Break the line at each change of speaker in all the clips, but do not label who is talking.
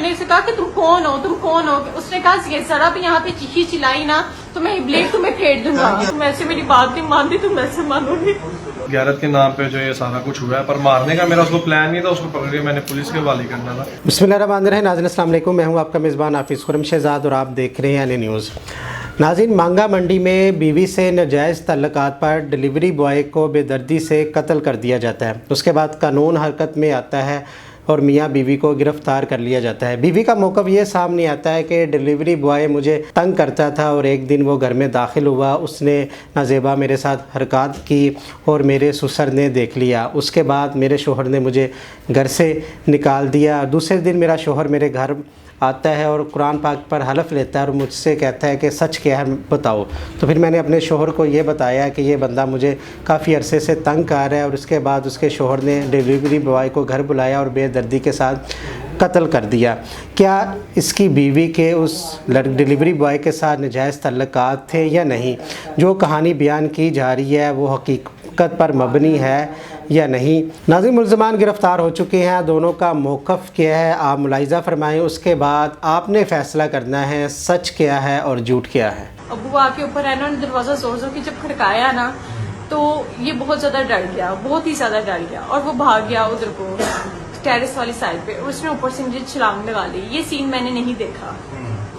मैंने उसे कहा कि तुम कौन हो, तुम कौन हो? उसने कहा ये जरा भी यहाँ पे चीखी चिल्लाई ना तो मैं ब्लेड तुम्हें फेंक दूंगा। तुम ऐसे मेरी बात नहीं मानती, तुम ऐसे मानोगी?
गैरत के नाम पे जो ये सारा कुछ हुआ है, पर मारने का मेरा उसको प्लान नहीं था, उसको पकड़ के मैंने पुलिस के हवाले करना था।
बिस्मिल्लाहिर्रहमानिर्रहीम। नाज़रीन अस्सलाम वालेकुम, मैं हूं आपका मेज़बान हाफिज़ खुरम शहज़ाद और आप देख रहे हैं एन न्यूज़। नाज़रीन, मांगा मंडी में बीवी से नाजायज़ तल्लुकात पर डिलीवरी बॉय को बेदर्दी से कत्ल कर दिया जाता है। उसके बाद कानून हरकत में आता है और मियाँ बीवी को गिरफ़्तार कर लिया जाता है। बीवी का मौक़िफ़ ये सामने आता है कि डिलीवरी बॉय मुझे तंग करता था और एक दिन वो घर में दाखिल हुआ, उसने नाज़ेबा मेरे साथ हरकत की और मेरे ससुर ने देख लिया। उसके बाद मेरे शोहर ने मुझे घर से निकाल दिया। दूसरे दिन मेरा शोहर मेरे घर आता है और कुरान पाक पर हलफ लेता है और मुझसे कहता है कि सच क्या है बताओ। तो फिर मैंने अपने शोहर को ये बताया कि ये बंदा मुझे काफ़ी अरसे से तंग कर रहा है, और उसके बाद उसके शोहर ने डिलीवरी बॉय को घर बुलाया और बेदर्दी के साथ कत्ल कर दिया। क्या इसकी बीवी के उस डिलीवरी बॉय के साथ नाजायज़ तल्लुकात थे या नहीं? जो कहानी बयान की जा रही है वो हकीकत पर मबनी है या नहीं? नाज़रीन, मुल्ज़मान गिरफ़्तार हो चुके हैं, दोनों का मौक़िफ़ क्या है आप मुलाहिज़ा फरमाएं। उसके बाद आपने फ़ैसला करना है सच क्या है और झूठ क्या है।
अबू आके ऊपर है ना, दरवाज़ा ज़ोर ज़ोर की जब खड़काया ना तो ये बहुत ज़्यादा डर गया, बहुत ही ज़्यादा डर गया और वो भाग गया उधर को टेरेस वाली साइड पे, और उसने ऊपर से मुझे छलांग लगा ली। ये सीन मैंने नहीं देखा,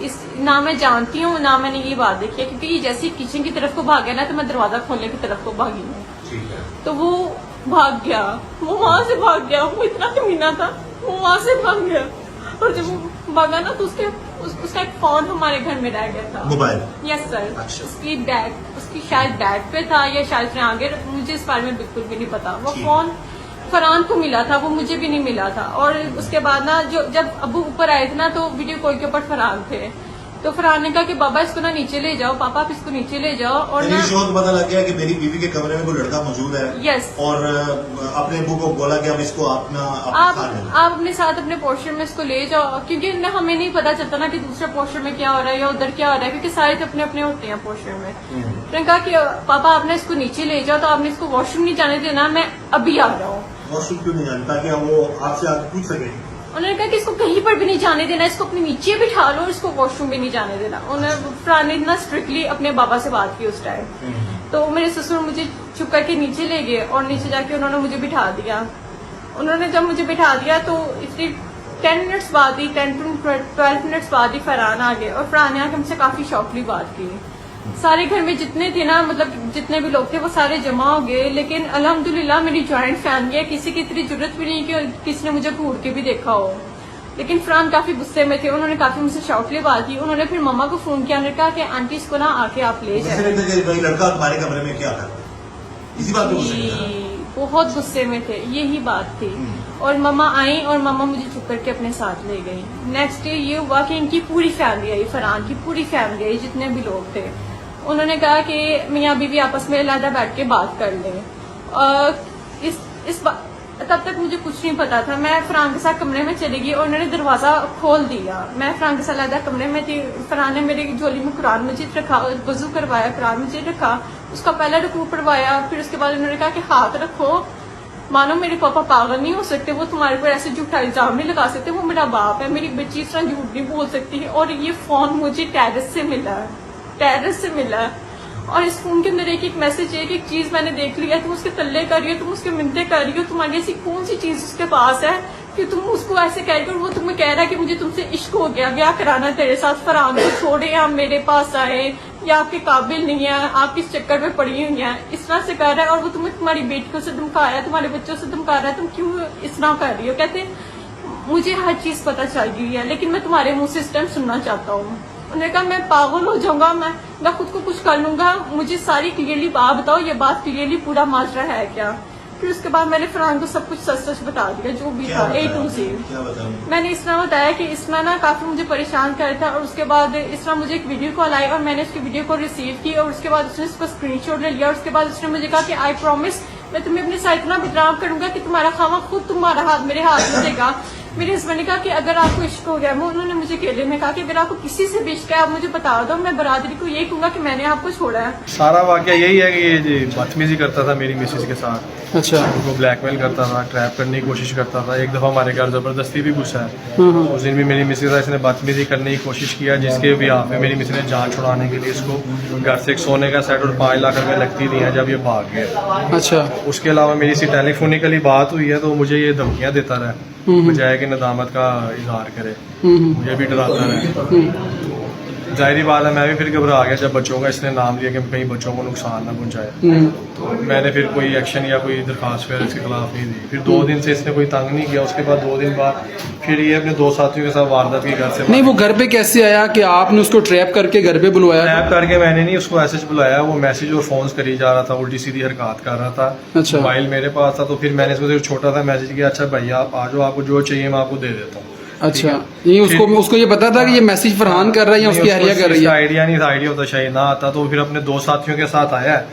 इस ना मैं जानती हूँ ना मैंने ये बात देखी है, क्योंकि ये जैसे किचन की तरफ को भाग गया ना तो मैं दरवाजा खोलने की तरफ को भागी हूँ। तो वो भाग गया, वो वहां से भाग गया, वो इतना कमीना था, वो वहां से भाग गया। और जब वो भागा ना तो उसका एक फोन हमारे घर में रह गया था, मोबाइल। Yes sir. उसकी शायद बैग पे था या शायद उसने आगे, मुझे इस बारे में बिल्कुल भी नहीं पता। वो फोन फरहान को मिला था, वो मुझे भी नहीं मिला था। और उसके बाद ना जब अबू ऊपर आए थे ना तो वीडियो कॉल के ऊपर फरहान थे, तो फरहान ने कहा कि बाबा इसको ना नीचे ले जाओ, पापा आप इसको नीचे ले जाओ। और ना
पता लग गया कि मेरी बीवी के कमरे में कोई लड़का मौजूद है।
यस।
और अपने अबू को बोला कि हम इसको
आप अपने साथ अपने पोर्शन में इसको ले जाओ, क्योंकि हमें नहीं पता चलता ना कि दूसरे पोर्शन में क्या हो रहा है या उधर क्या हो रहा है, क्योंकि सारे तो अपने अपने होते हैं पोर्शन में। तो कहा कि पापा आपने इसको नीचे ले जाओ, तो आपने इसको वॉशरूम नहीं जाने देना, मैं अभी आ रहा हूँ।
वॉशरूम क्यों नहीं जाने, ताकि वो आपसे आगे पूछ सके?
उन्होंने कहा कि इसको कहीं पर भी नहीं जाने देना, इसको अपने नीचे बिठा लो, इसको वॉशरूम भी नहीं जाने देना। उन्होंने फरहान ने इतना स्ट्रिक्टली अपने बाबा से बात की उस टाइम। तो मेरे ससुर मुझे चुप करके नीचे ले गए और नीचे जाके उन्होंने मुझे बिठा दिया। उन्होंने जब मुझे बिठा दिया तो इसलिए 10 मिनट्स बाद ही 10 to 12 मिनट्स बाद ही फरहान आ गए, और फरहान ने आके मुझसे काफी शॉर्टली बात की। सारे घर में जितने थे ना, मतलब जितने भी लोग थे वो सारे जमा हो गए, लेकिन अल्हम्दुलिल्लाह मेरी जॉइंट फैमिली है, किसी की इतनी जरूरत भी नहीं कि किसी ने मुझे घूर के भी देखा हो। लेकिन फरहान काफी गुस्से में थे, उन्होंने काफी मुझसे शॉर्टली बात की। उन्होंने फिर मम्मा को फोन किया, उन्होंने कहा कि आंटी इसको ना आके आप ले जाए।
लड़का तुम्हारे कमरे में क्या था, इसी बात पे
बहुत गुस्से में थे, यही बात थी। और मम्मा आई और मम्मा मुझे चुप करके अपने साथ ले गई। नेक्स्ट डे ये हुआ कि इनकी पूरी फैमिली आई, फरहान की पूरी फैमिली आई, जितने भी लोग थे। उन्होंने कहा कि मियाँ बीवी आपस में अलग बैठ के बात कर लें। तब तक मुझे कुछ नहीं पता था। मैं फरहान के साथ कमरे में चली गई और उन्होंने दरवाजा खोल दिया। मैं फरहान के साथ अलग कमरे में थी। फरहान ने मेरी झोली में कुरान मजीद रखा, वजू करवाया, कुरान मजीद रखा, उसका पहला रुकू पढ़वाया। फिर उसके बाद उन्होंने कहा कि हाथ रखो, मानो मेरे पापा पागल नहीं हो सकते, वो तुम्हारे ऊपर ऐसे झूठा इल्जाम नहीं लगा सकते, वो मेरा बाप है, मेरी बच्ची इस तरह झूठ नहीं बोल सकती है। और ये फोन मुझे टेरेस से मिला है, और इस फोन के अंदर एक मैसेज है, एक चीज मैंने देख लिया, तुम उसके तल्ले कर रही हो, तुम उसके मिन्नते कर रही हो, तुम्हारी ऐसी कौन सी चीज उसके पास है कि तुम उसको ऐसे कह रही हो। और वो तुम्हें कह रहा है कि मुझे तुमसे इश्क हो गया, ब्याह कराना तेरे साथ, फरहान को छोड़े आप मेरे पास आए, या आपके काबिल नहीं है, आप किस चक्कर में पड़ी हुई है, इस तरह से कर रहा है। और वो तुम्हें तुम्हारी बेटियों से धमकाया, तुम्हारे बच्चों से धमका रहा है, तुम क्यों इस तरह कर रही हो? कहते मुझे हर चीज पता चल गई है, लेकिन मैं तुम्हारे मुंह से इस टाइम सुनना चाहता हूँ। उन्होंने कहा मैं पागल हो जाऊंगा, मैं खुद को कुछ कर लूंगा, मुझे सारी क्लियरली बात बताओ, ये बात क्लियरली पूरा माजरा है क्या? फिर उसके बाद मैंने फरहान को सब कुछ सच सच बता दिया, जो भी था A to Z। मैंने इस तरह बताया कि इसमें ना काफी मुझे परेशान कर रहा था। और उसके बाद इस तरह मुझे एक वीडियो कॉल आई और मैंने उसकी वीडियो कॉल रिसीव की, और उसके बाद उसने उसको स्क्रीनशॉट ले लिया। और उसके बाद उसने मुझे कहा कि आई प्रॉमिस मैं तुम्हें अपने साथ इतना बदनाम करूंगा कि तुम्हारा खावा खुद तुम्हारा हाथ मेरे हाथ में देगा। मेरे हस्बैंड ने कहा कि अगर आपको इश्क हो गया, उन्होंने मुझे अकेले में कहा कि अगर आपको किसी से भी इश्क है आप मुझे बता दो, मैं बरादरी को यही कहूंगा कि मैंने आपको छोड़ा है।
सारा वाकया यही है कि ये बदतमीजी करता था मेरी मिसेज के साथ।
अच्छा
उनको ब्लैकमेल करता था, ट्रैप करने की कोशिश करता था। एक दफ़ा हमारे घर ज़बरदस्ती भी घुसा है। उस दिन भी मेरी मिसेज है, इसने बदतमीजी करने की कोशिश किया, जिसके भी यहाँ पे मेरी मिसेज ने जान छुड़ाने के लिए इसको घर से एक सोने का सेट और 5 लाख रुपए नकदी दिए हैं जब ये भाग गया।
अच्छा
उसके अलावा मेरी इसी टेलीफोनिकली बात हुई है तो मुझे ये धमकियाँ देता रहा, बजाय कि नदामत का इजहार करे, मुझे भी डराता रहा। जाहिर बात है मैं भी फिर घबरा गया जब बच्चों का इसने नाम लिया कि कहीं बच्चों को नुकसान ना पहुंचाए। तो मैंने फिर कोई एक्शन या कोई दरख्वास्त फिर इसके खिलाफ नहीं दी। फिर 2 दिन से इसने कोई तंग नहीं किया। उसके बाद 2 दिन बाद फिर ये अपने 2 साथियों के साथ वारदात की घर से
नहीं, वो घर पे कैसे आया कि आपने उसको ट्रैप करके घर पे बुलवाया?
ट्रैप करके मैंने नहीं उसको ऐसे बुलाया, वो मैसेज और फोन करी जा रहा था, उल्टी सीधी हरकत कर रहा था।
अच्छा।
मोबाइल मेरे पास था तो फिर मैंने इसको छोटा सा मैसेज किया, अच्छा भैया आप आ जाओ, आपको जो चाहिए मैं आपको दे देता हूँ।
अच्छा, ये उसको ये पता था कि ये मैसेज फरहान कर रहा है या उसकी अहलिया कर रही है?
आइडिया नहीं था, आइडिया होता शायद ना आता तो फिर अपने 2 साथियों के साथ आया है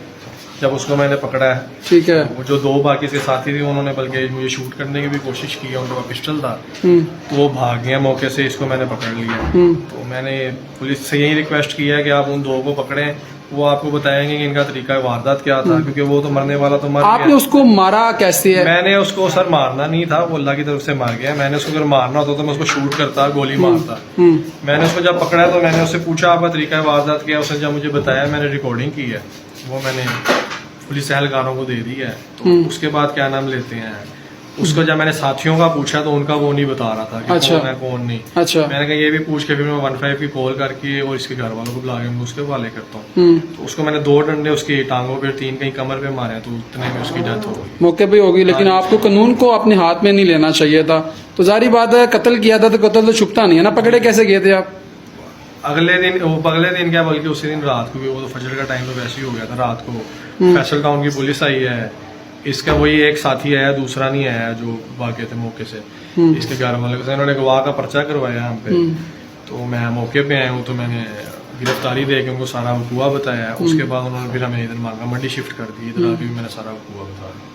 जब उसको मैंने पकड़ा है।
ठीक है।
वो जो 2 बाकी से साथी थे उन्होंने बल्कि मुझे शूट करने की भी कोशिश की है, उनके पास पिस्टल था तो वो भाग गया मौके से, इसको मैंने पकड़ लिया। तो मैंने पुलिस से यही रिक्वेस्ट किया है कि आप उन 2 को पकड़ें, वो आपको बताएंगे कि इनका तरीका वारदात क्या था, क्योंकि वो तो मरने वाला तो मर
आपने
गया।
उसको मारा कैसे है?
मैंने उसको सर मारना नहीं था, वो अल्लाह की तरफ से मार गया। मैंने उसको अगर मारना होता तो मैं उसको शूट करता, गोली मारता। मैंने उसको जब पकड़ा तो मैंने उससे पूछा आपका तरीका वारदात क्या है, उसने जब मुझे बताया मैंने रिकॉर्डिंग की है, वो मैंने पुलिस एहलकारों को दे दी है। तो उसके बाद क्या नाम लेते हैं, उसको जब मैंने साथियों का पूछा तो उनका वो नहीं बता रहा था कि
अच्छा।
कौन है कौन नहीं।
अच्छा।
मैंने कहा ये भी पूछ के फिर मैं 15 की कॉल करके और इसके घर वालों को बुला के मैं उसके हवाले करता हूँ। तो उसको मैंने 2 डंडे उसकी टांगों पे 3 कहीं कमर पे मारे, तो उतने में उसकी डेथ हो गई।
मौके पे होगी, लेकिन आपको कानून को अपने हाथ में नहीं लेना चाहिए था। तो जारी बात है कत्ल किया था तो कत्ल तो छुपता नहीं है ना। पकड़े कैसे गए थे आप?
अगले दिन क्या बल्कि उसी दिन रात को भी, वो तो फजर का टाइम तो वैसे ही हो गया था, रात को फैसल टाउन की पुलिस आई है, इसका वही एक साथी आया, दूसरा नहीं आया जो वाकई थे मौके से। इसके घर वाले को इन्होंने गवाह का पर्चा करवाया हम पे, तो मैं मौके पे आया हूँ तो मैंने गिरफ्तारी दे के उनको सारा हुआ बताया। उसके बाद उन्होंने फिर हमें इधर मांगा मंडी शिफ्ट कर दी, इधर आके भी मैंने सारा हुआ बताया।